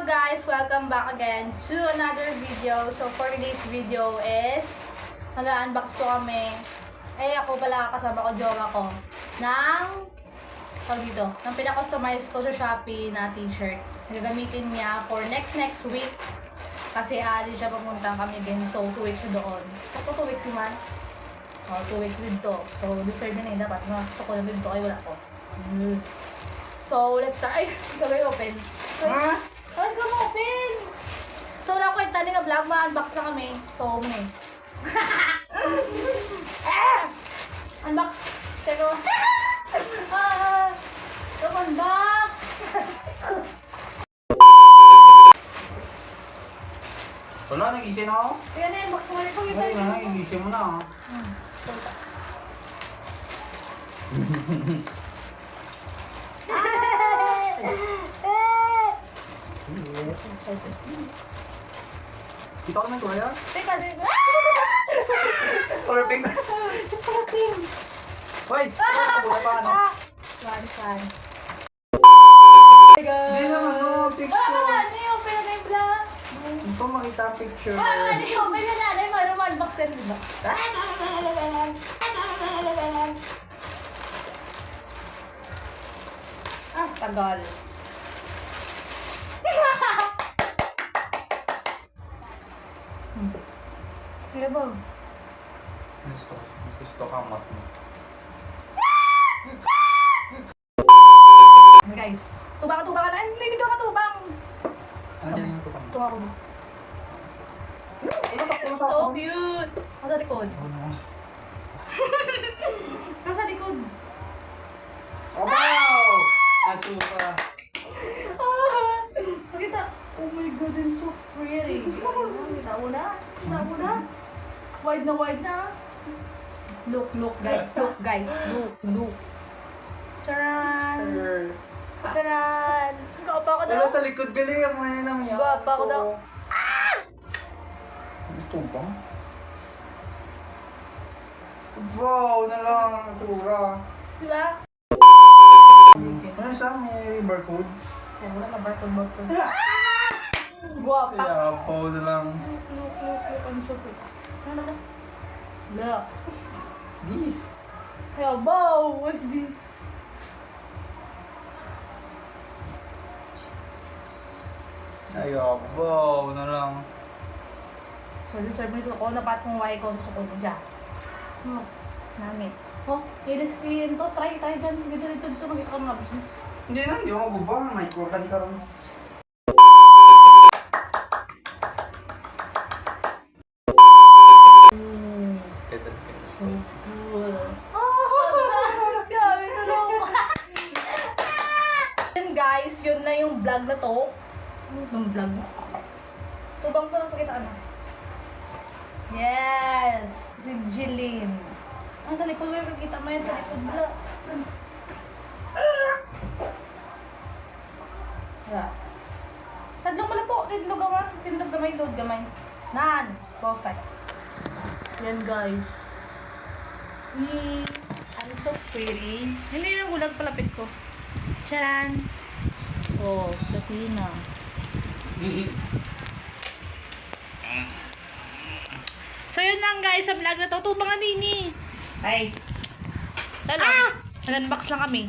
guys! Welcome back again to another video. So for today's video is mag-unbox po kami. Ako pala kasama ko, jowa ko ng pina-customize ko sa Shopee na t-shirt. Nagagamitin niya for next week. Kasi di siya papunta kami din. So 2 weeks siya doon. Ako 2 weeks naman. 2 weeks dito. So deserve na dapat. So kung dito ay wala ko. So let's start. Ay, ikaw kayo open. Bakit ka mo open? So wala ko yung tani nga vlog. Ma-unbox na kami. So may. Unbox. Teka. Unbox. Wala, nag-isin ako. Yan na, unbox mo ito. Ay, nag-isin mo na. Kita ko naman ito kaya? Teka, teka. Perfect. It's working. Hoy! Wala pa ano? Swan. Hindi naman, no, Wala picture. pa na, ano yung open na yung vlog? Ito makita ang picture. Ano yung open na na, mayroon unbox yan, diba? Tagal. Kaya ba? Gusto ka mat mo. Guys, tubang ka na. Hindi dito ka tubang. Ano yan yung tukang? Tuwa ko ba? So cute! Nasa likod. Nasa likod. Wow! Atupa. Pakita. Oh my god, I'm so pretty. Kita mo na. Wide na. Look guys. Look. Charan. Gapa ko daw. Wala sa likod gali ang mga nang yan. Gapa ko daw. Gusto ba? Wow, na lang ang tura. Diba? Ano siya? May barcode? Wala na barcode. Guwapa. Kaya po na lang. Look. I'm so pretty. Ano na? Look. What's this? Hey, wow! What's this? Ay, wow na lang. So, deserve mo yung suko na pat kung why ko suko ko siya. Namit. Ilis yun to. Try dyan. Dito. Magkita ka mga gusto mo. Hindi na, hindi ako baba. May kurta di ka rin. So cool. Grabe, tulong ko. Yun guys, yun na yung vlog na to. Yung vlog. Tubang pa lang pakita ano. Yes! Regeline. Ang sa likod mo yung pakita mo yun sa likod vlog. Yeah. Tatlong pala po. Tindog gamay, load gamay. Nan. Perfect. Yan guys. I'm so pretty. Hindi yung gulag palapit ko. Charan! Oh, platina. So yun lang guys sa vlog na to. Tubang na nini. Ay. Nag-unbox lang kami.